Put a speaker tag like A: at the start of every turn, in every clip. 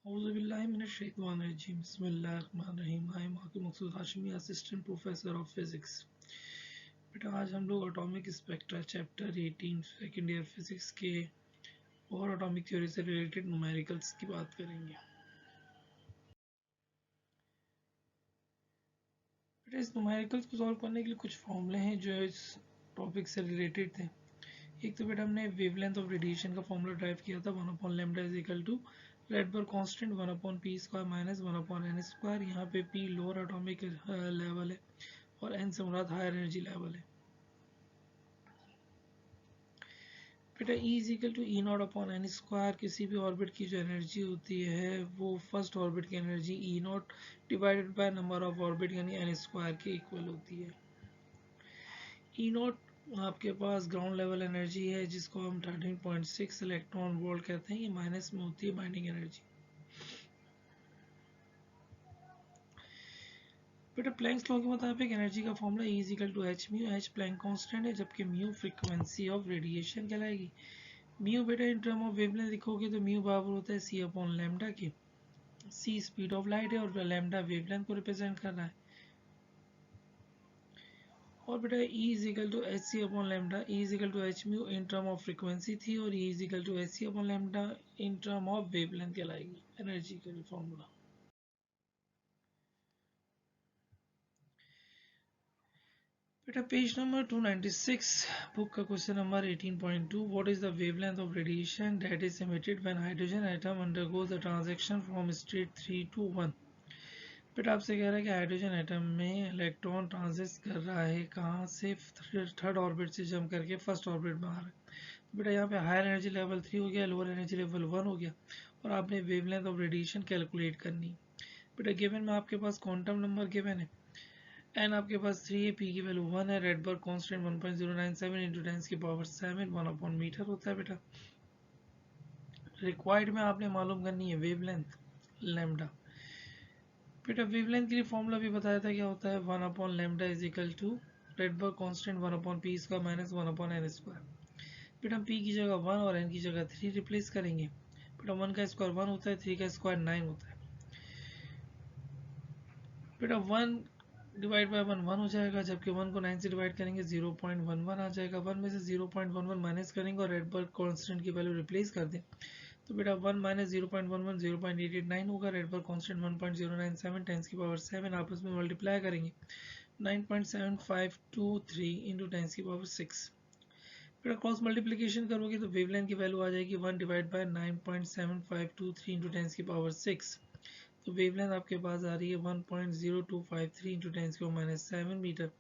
A: Auzubillahiminash-shaytanir-rajim. Bismillahir-rahmanir-rahim. I am Hakim Maqsood Hashmi, Assistant Professor of Physics. बेटा आज हम लोग atomic spectra chapter 18 second year physics के और एटॉमिक थ्योरी से रिलेटेड न्यूमेरिकल्स की बात करेंगे। बेटा इस न्यूमेरिकल्स को सॉल्व करने के लिए कुछ फॉर्मूले हैं जो इस टॉपिक से रिलेटेड थे। एक तो बेटा हमने वेवलेंथ ऑफ रेडिएशन का फॉर्मूला ड्राइव किया था 1 upon lambda is equal to Rydberg constant 1 upon P square minus 1 upon N square. यहाँ पे पी लोअर एटॉमिक लेवल है और एन से मुराद हायर एनर्जी लेवल है। बेटा E is equal to E nought upon N square. किसी भी orbit की जो एनर्जी होती है वो फर्स्ट ऑर्बिट की energy E nought divided by number of orbit यानी एन स्क्वायर के इक्वल होती है। ई नॉट आपके पास ग्राउंड लेवल एनर्जी है जिसको हम 13.6 इलेक्ट्रॉन वोल्ट कहते हैं। ये माइनस में होती है बाइंडिंग एनर्जी। बेटा प्लैंक्स लॉ के मुताबिक एनर्जी का formula E is equal to h mu. H Planck constant है जबकि म्यू फ्रीक्वेंसी ऑफ रेडिएशन कहलाएगी। म्यू बेटा इन टर्म ऑफ वेवलेंथ लिखोगे तो म्यू बराबर होता है सी अपॉन लैम्डा के। सी स्पीड ऑफ लाइट है और लैम्डा वेवलेंथ को रिप्रेजेंट कर रहा है। और बेटा E is equal to H C upon lambda. E is equal to h mu in term of frequency थी और E is equal to H C upon lambda in term of wavelength कहलाएगी energy का formula. बेटा page number 296 book का question number 18.2 what is the wavelength of radiation that is emitted when hydrogen atom undergoes the transition from state 3 to 1। बेटा आपसे कह रहा है कि हाइड्रोजन एटम में इलेक्ट्रॉन ट्रांजिट कर रहा है कहाँ से, थर्ड ऑर्बिट से जंप करके फर्स्ट ऑर्बिट में आ रहा है। तो बेटा यहाँ पे हायर एनर्जी लेवल 3 हो गया, लोअर एनर्जी लेवल 1 हो गया और आपने वेवलेंथ ऑफ रेडिएशन कैलकुलेट करनी। बेटा गिवन में आपके पास क्वांटम नंबर गिवन है, एन आपके पास 3 है, पी की वैल्यू 1 है, रेडबर्ग कांस्टेंट 1.097 इंटू 10 की पावर 7 1 अपॉन मीटर होता है। बेटा रिक्वायर्ड में आपने मालूम करनी है वेवलेंथ लैम्डा। बेटा वेवलेंथ के लिए फॉर्मूला भी बताया था क्या होता है 1 upon lambda is equal to Rydberg constant 1 upon P square minus 1 upon N square. बेटा हम पी की जगह 1 और एन की जगह 3 रिप्लेस करेंगे। बेटा 1 का स्क्वायर 1 होता है, 3 का स्क्वायर 9 होता है। बेटा 1 डिवाइड बाय 1 1 हो जाएगा जबकि 1 को 9 से डिवाइड करेंगे 0.11 आ जाएगा। 1 में से 0.11 माइनस करेंगे और रेडबर्ग कांस्टेंट की वैल्यू रिप्लेस कर दें तो बेटा 1 माइनस 0.11 0.889 होगा। रेडबर्ग कांस्टेंट 1.097 10 की पावर 7 आपस में मल्टीप्लाई करेंगे 9.7523 इंटू 10 की पावर 6। बेटा क्रॉस मल्टीप्लिकेशन करोगे तो वेवलेंथ की वैल्यू आ जाएगी 1 डिवाइड बाय 9.7523 इंटू 10 की पावर 6। तो वेवलेंथ आपके पास आ रही है 1.0253 इंटू 10 की पावर -7 मीटर।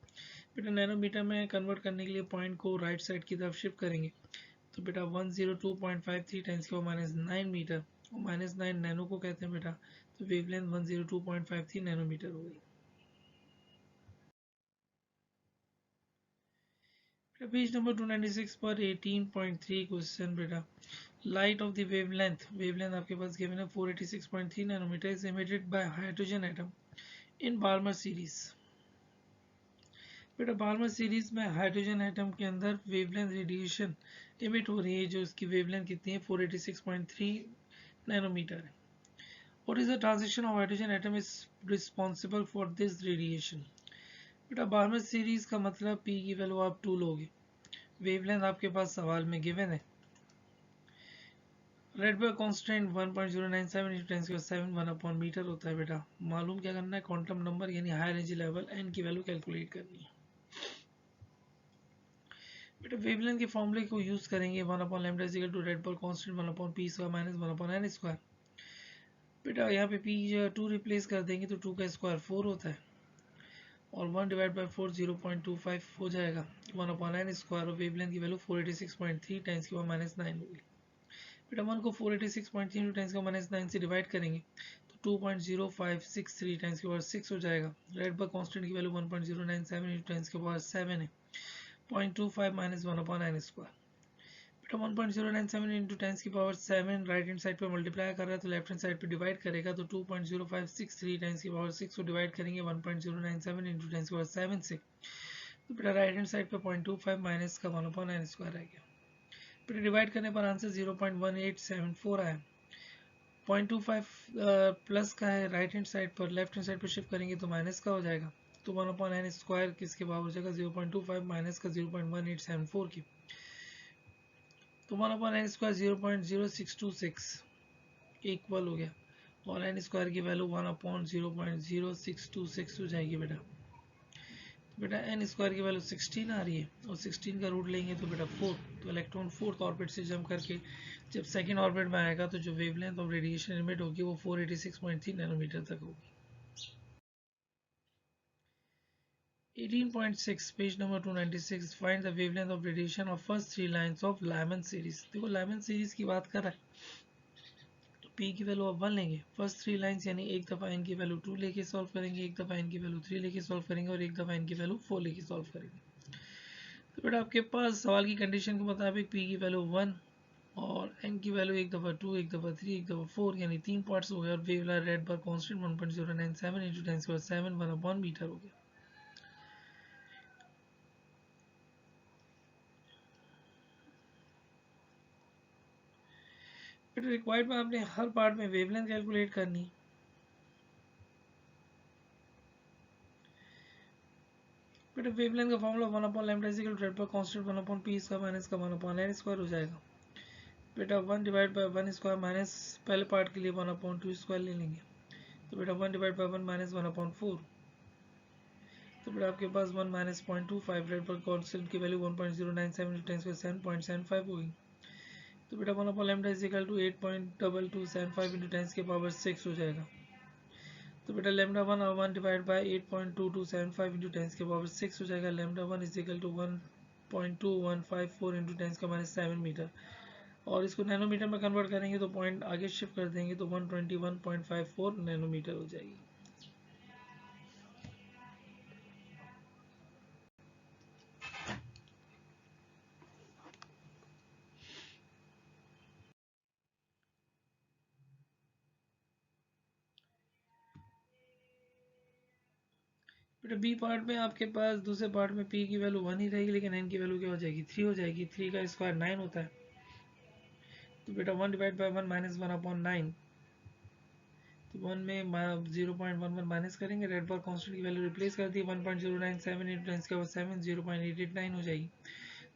A: बेटा नैनोमीटर में कन्वर्ट करने के लिए पॉइंट को राइट साइड की तरफ शिफ्ट करेंगे तो बेटा 102.53 10 की पावर -9 मीटर और -9 नैनो को कहते हैं बेटा। तो वेवलेंथ 102.53 नैनोमीटर हो गई। पेज नंबर 296 पर 18.3 क्वेश्चन बेटा लाइट ऑफ द वेवलेंथ आपके पास गिवन है 486.3 nanometre is emitted by hydrogen atom in Balmer series. बेटा बार्मर सीरीज में हाइड्रोजन एटम के अंदर वेवलेंथ रेडिएशन इमिट हो रही है जो इसकी वेवलेंथ कितनी है 486.3 नैनोमीटर है। What is the transition of hydrogen atom is responsible for this radiation. बेटा बार्मर सीरीज का मतलब पी की वैल्यू आप 2 लोगे, वेवलेंथ आपके पास सवाल में गिवन है, रेडबर्ग कांस्टेंट 1.097 इंटू 10 की पावर 7 1 अपॉन मीटर होता है। बेटा मालूम क्या करना है, क्वांटम नंबर यानी हायर एनर्जी लेवल एन की वैल्यू कैलकुलेट करनी है। बेटा वेवलेंथ के फॉर्मूले को यूज करेंगे 1 upon lambda is equal to Rydberg constant 1 upon P square minus 1 upon N square. बेटा यहाँ पे पी 2 रिप्लेस कर देंगे तो 2 का स्क्वायर 4 होता है और 1 डिवाइड बाई 4 0.25 हो जाएगा 1 अपॉन एन स्क्वायर और वेवलेंथ की वैल्यू 486.3 टाइम्स की पावर -9 होगी। बेटा 1 को 486.3 इंटू 10 की पावर -9 से डिवाइड करेंगे तो 2.0563 टाइम्स की पावर 6 हो जाएगा। रेडबर्ग कांस्टेंट की वैल्यू 1.097 इंटू 10 की पावर 7 है, 0.25 माइनस 1 अपॉन एन स्क्वायर। बेटा 1.097 इंटू 10 की पावर 7 राइट हैंड साइड पे मल्टीप्लाई कर रहा है तो लेफ्ट हैंड साइड पे डिवाइड करेगा तो 2.0563 टाइम्स की पावर 6 को डिवाइड करेंगे 1.097 इंटू 10 की पावर 7 से तो बेटा राइट हैंड साइड पे 0.25 माइनस का 1 अपॉन एन स्क्वायर आ गया। बेटा डिवाइड करने पर आंसर 0.1874 आया। 0.25 प्लस का है राइट हैंड साइड पर, लेफ्ट हैंड साइड पर शिफ्ट करेंगे तो माइनस का हो जाएगा। तो 1/n स्क्वायर किसके बराबर हो जाएगा 0.25 माइनस का 0.1874 की, तो 1/n स्क्वायर 0.0626 इक्वल हो गया, और एन स्क्वायर की वैल्यू 1/0.0626 हो जाएगी बेटा। बेटा एन स्क्वायर की वैल्यू 16 आ रही है, और 16 का रूट लेंगे तो बेटा 4, तो इलेक्ट्रॉन फोर्थ ऑर्बिट से जंप करके जब सेकंड ऑर्बिट में आएगा तो जो वेवलेंथ ऑफ रेडिएशन एमिट होगी वो 486.3 नैनोमीटर तक होगी। 18.6 page number 296, find the wavelength of radiation of first 3 lines of Lyman series. देखो लायमन सीरीज की बात कर रहा है, P की वैल्यू आप 1 लेंगे, फर्स्ट 3 लाइंस यानी एक दफ़ा n की वैल्यू 2 लेके सॉल्व करेंगे, एक दफ़ा n की वैल्यू 3 लेके सॉल्व करेंगे, और एक दफ़ा n की वैल्यू 4 लेके सॉल्व करेंगे। तो बेटा आपके पास सवाल की कंडीशन के मुताबिक P की वैल्यू 1 और n की वैल्यू एक दफ़ा 2, एक दफ़ा 3, एक दफ़ा 4 यानी 3 पार्ट्स हो गए, और wavelength Rydberg constant 1.097 × 10⁻⁷ 1/, metre हो गया। बेटा रिक्वायर्ड में आपने हर पार्ट में वेवलेंथ कैलकुलेट करनी है। बेटा वेवलेंथ का formula 1/λ is equal to Rydberg constant 1/p इसका माइनस का 1/n स्क्वायर हो जाएगा। बेटा 1 डिवाइड बाय 1 स्क्वायर माइनस पहले पार्ट के लिए 1/2 स्क्वायर ले लेंगे, तो बेटा 1 डिवाइड बाय 1 माइनस 1/4, तो बेटा आपके पास 1 माइनस 0.25 रेड पर कांस्टेंट की वैल्यू 1.097 × 10⁻⁷ 7.75 होगी, तो बेटा 1/λ इज इक्वल टू 8.2275 × 10⁻⁶ हो जाएगा। तो बेटा लैम्डा 1 डिवाइड बाय 8.2275 × 10⁻⁶ हो जाएगा। Lambda 1 is equal to 1.2154 × 10⁻⁷ metre, और इसको नैनोमीटर में कन्वर्ट करेंगे तो पॉइंट आगे शिफ्ट कर देंगे तो 121.54 नैनोमीटर हो जाएगी। बेटा बी पार्ट में आपके पास दूसरे पार्ट में पी की वैल्यू 1 ही रहेगी, लेकिन एन की वैल्यू क्या हो जाएगी 3 हो जाएगी। 3 का स्क्वायर 9 होता है, तो बेटा 1 डिवाइड बाय 1 माइनस 1/9, तो 1 में 0.11 माइनस करेंगे, रेड बार कांस्टेंट की वैल्यू रिप्लेस कर दी 1.097 × 10⁻⁷ 0.889 हो जाएगी,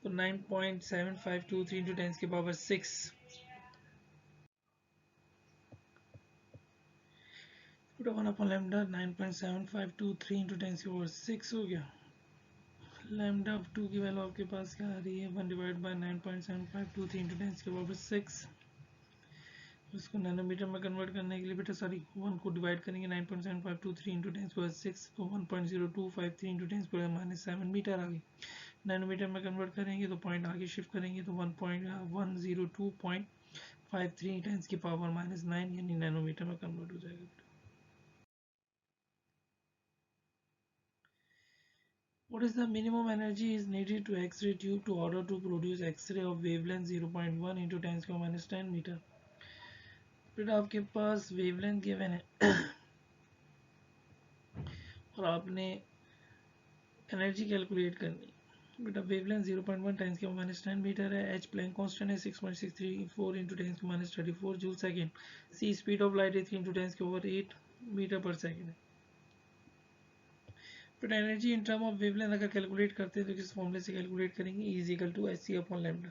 A: तो 9.7523 × 10⁻⁶। बेटा 1/λ 9.7523 × 10⁻⁶ हो गया। लैम्डा 2 की वैल्यू आपके पास क्या आ रही है 1 डिवाइड बाय 9.7523 × 10⁻⁶। इसको नैनोमीटर में कन्वर्ट करने के लिए बेटा सॉरी 1 को डिवाइड करेंगे 9.7523 × 10⁻�6 तो 1.0253 × 10⁻⁷ मीटर आ गई। नैनोमीटर में कन्वर्ट करेंगे तो पॉइंट आगे शिफ्ट करेंगे तो 1.102.53 × 10⁻⁹ यानी नैनोमीटर में कन्वर्ट हो जाएगा। What is the minimum energy is needed to X-ray tube to order to produce X-ray of wavelength 0.1 × 10⁻⁻10 metre. बेटा आपके पास वेवलेंथ गिवन है और आपने एनर्जी कैलकुलेट करनी है। बेटा वेवलेंथ 0.1 10⁻⁻10 मीटर है, एच प्लैंक कांस्टेंट है 6.634 × 10⁻34 joule second, C speed of light है 3 × 10⁸ मीटर पर सेकेंड है। But energy in term of wavelength अगर कैलकुलेट करते हैं तो किस फॉर्मूले से कैलकुलेट करेंगे, E = hc/λ।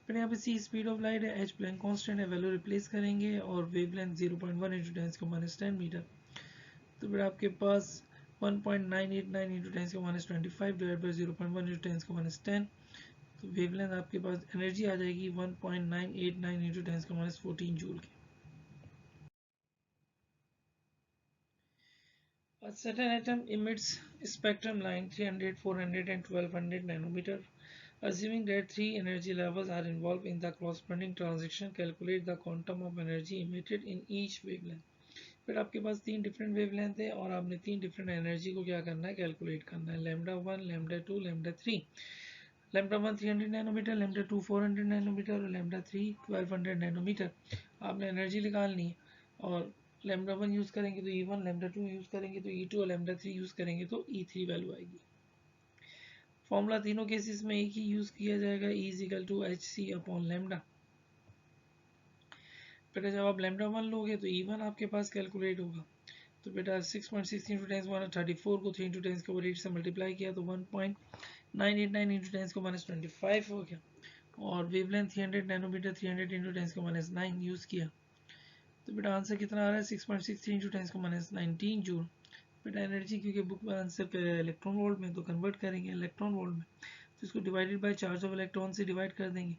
A: फिर यहाँ पे सी स्पीड ऑफ लाइट है, एच प्लैंक कांस्टेंट है, वैल्यू रिप्लेस करेंगे और वेवलेंथ 0.1 × 10⁻10 मीटर, तो फिर आपके पास 1.989 × 10⁻25 डिवाइड बाय 0.1 × 10⁻10, तो वेवलेंथ आपके पास एनर्जी आ जाएगी 1.989 × 10⁻14 जूल की। A certain atom emits spectrum line 300, 400 and 1200 nanometer. Assuming that three energy levels are involved in the corresponding transition, calculate the quantum of energy emitted in each wavelength. फिर आपके पास 3 different wavelength है और आपने 3 different energy को क्या करना है calculate करना है। Lambda 1, lambda 2, lambda 3। Lambda 1 300 nanometre, lambda 2 400 nanometre और लैम्डा 3 1200 नैनोमीटर। आपने एनर्जी निकालनी है और लैम्डा 1 यूज़ करेंगे तो E1, लैम्डा 2 यूज़ करेंगे तो E2 और लैम्डा 3 यूज़ करेंगे तो E3 वैल्यू आएगी। फॉर्मूला तीनों केसेस में एक ही यूज किया जाएगा, E is equal to H C upon lambda. बेटा जब आप लेमडा 1 लोगे तो E1 आपके पास कैलकुलेट होगा। तो बेटा 6.6 इंटू टेंस को 34 को 3 इंटू टेंस के ऊपर 8 से मल्टीप्लाई किया तो 1.989 इंटू टेंस को -25 हो गया। और वेवलेंथ 300 नैनोमीटर 300 इंटू टेंस को -9 यूज़ किया। तो बेटा आंसर कितना आ रहा है 6.63 इंटू टेंस को -19 जूल। बेटा एनर्जी क्योंकि बुक में आंसर इलेक्ट्रॉन वोल्ट में तो कन्वर्ट करेंगे इलेक्ट्रॉन वोल्ट में, तो इसको divided by charge of electron से डिवाइड कर देंगे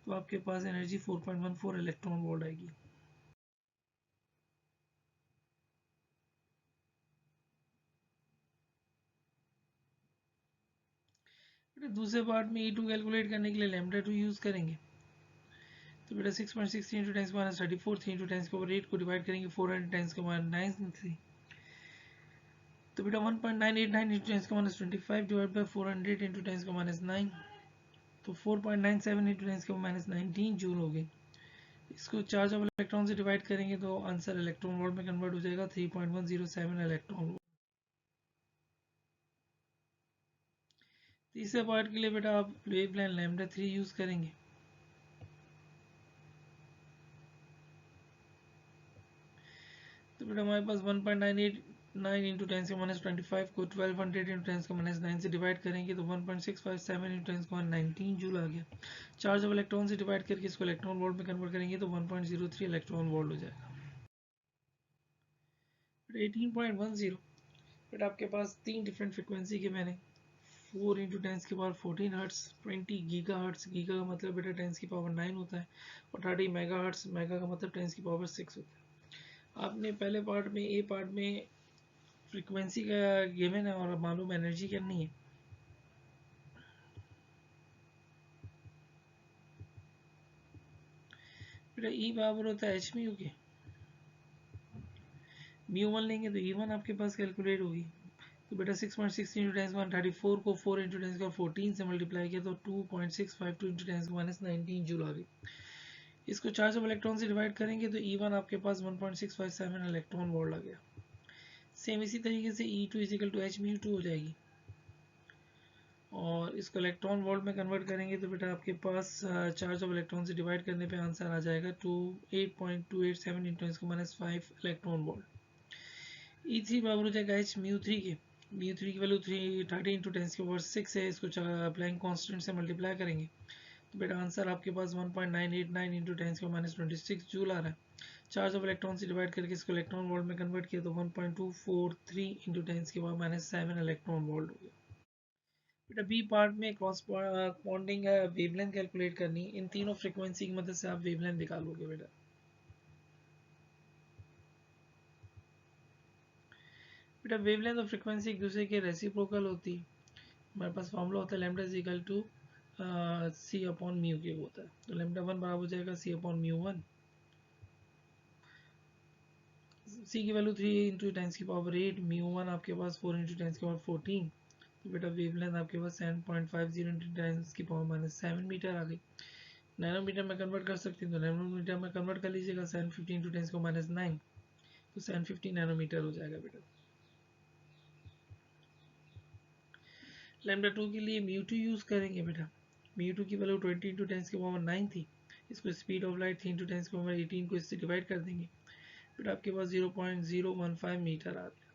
A: तो आपके पास एनर्जी 4.14 इलेक्ट्रॉन वोल्ट आएगी। बेटा दूसरे पार्ट में E2 कैलकुलेट करने के लिए लैम्डा 2 यूज़ करेंगे। तो बेटा 6.63 इंटू टेंस को -34 3 इंटू टेंस के ऊपर 8 को डिवाइड करेंगे 400 टेंस के -93। तो बेटा 1.989 इंटू टेंस को -25 डिवाइड बाय 400 इंटू टेंस को -9 तो 4.97 इंटू टेंस को -19 जूल हो गई। इसको चार्ज ऑफ इलेक्ट्रॉन से डिवाइड करेंगे तो आंसर इलेक्ट्रॉन वोल्ट में कन्वर्ट हो जाएगा 3.107 इलेक्ट्रॉन वोल्ट। तीसरे पार्ट के लिए बेटा आप वेवलेंथ लैम्डा 3 यूज करेंगे। तो बेटा हमारे पास 1.989 इंटू टेंस के -25 को 1200 इंटू टेंस के -9 से डिवाइड करेंगे तो 1.657 इंटू टेंस के 19 जूल आ गया। चार्ज ऑफ इलेक्ट्रॉन से डिवाइड करके इसको इलेक्ट्रॉन वोल्ट में कन्वर्ट करेंगे तो 1.03 इलेक्ट्रॉन वोल्ट हो जाएगा। 18.10 बेटा आपके पास तीन डिफरेंट फ्रिक्वेंसी के मैंने 4 इंटू टेंस की power 14 hertz 20 giga hertz, giga का मतलब बेटा टेंस की पावर 9 होता है, और 30 मेगा हर्ट्स, मेगा का मतलब टेंस की पावर 6 होता है। आपने पहले पार्ट में ए पार्ट में फ्रीक्वेंसी का गिवन है और मालूम एनर्जी करनी है। बेटा ई बराबर होता है एच म्यू के, म्यू 1 लेंगे तो E1 आपके पास कैलकुलेट होगी। तो बेटा 6.16 इंटू टेंस 134 को 4 इंटू टेंस का 14 से मल्टीप्लाई किया तो 2.652 इंटू टेंस -19 जूल आ गई। इसको चार्ज ऑफ इलेक्ट्रॉन से डिवाइड करेंगे तो E1 आपके पास 1.657 इलेक्ट्रॉन वोल्ट आ गया। सेम इसी तरीके से E2 is equal to h mu 2 हो जाएगी, और इसको इलेक्ट्रॉन वोल्ट में कन्वर्ट करेंगे तो बेटा आपके पास चार्ज ऑफ इलेक्ट्रॉन से डिवाइड करने पे आंसर आ जाएगा 8.287 इंटू टेंस को -5 इलेक्ट्रॉन वोल्ट। E3 बराबर हो जाएगा एच म्यू 3 के, म्यू 3 की वैल्यू 30 इंटू टेंस के पावर 6 है, इसको प्लैंक कांस्टेंट से मल्टीप्लाई करेंगे तो बेटा आंसर आपके पास 1.989 इंटू टेंस के -26 जूल आ रहा है। चार्ज ऑफ इलेक्ट्रॉन से डिवाइड करके इसको इलेक्ट्रॉन वोल्ट में कन्वर्ट किया तो 1.243 इंटू टेंस के पावर -7 इलेक्ट्रॉन वोल्ट हो गया। बेटा बी पार्ट में कॉरस्पॉन्डिंग वेवलेंथ कैलकुलेट करनी, इन तीनों फ्रीक्वेंसी की मदद से आप वेवलेंथ निकालोगे। बेटा बेटा वेवलेंथ और फ्रीक्वेंसी एक दूसरे के रेसिप्रोकल होती है। हमारे पास फॉर्मूला होता है lambda is equal to C upon mu के होता है, तो लैम्डा 1 बराबर हो जाएगा सी अपॉन म्यू 1। सी की वैल्यू 3 इंटू टेंस की पावर 8, म्यू 1 आपके पास 4 इंटू टेंस की पावर 14। तो बेटा वेवलेंथ आपके पास 7.50 इंटू टेंस की पावर -7 मीटर आ गई। नैनोमीटर में कन्वर्ट कर सकते हैं तो नैनोमीटर में कन्वर्ट कर लीजिएगा, 750 इंटू टेंस को -9 तो 750 नैनोमीटर हो जाएगा। बेटा लैम्डा 2 के लिए म्यू 2 यूज़ करेंगे। बेटा म्यू 2 की वैल्यू 20 इंटू टेंस की पावर 9 थी, इसको speed of light 3 into tens की पावर 18 को इससे डिवाइड कर देंगे, बेटा आपके पास 0.015 मीटर आ गया।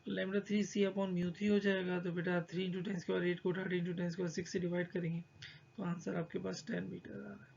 A: लैम्डा 3 सी अपॉन म्यू 3 हो जाएगा, तो बेटा 3 इंटू टेंस के पावर 8 को 30 इंटू टेंस के पावर 6 से डिवाइड करेंगे तो आंसर आपके पास 10 मीटर आ रहा है।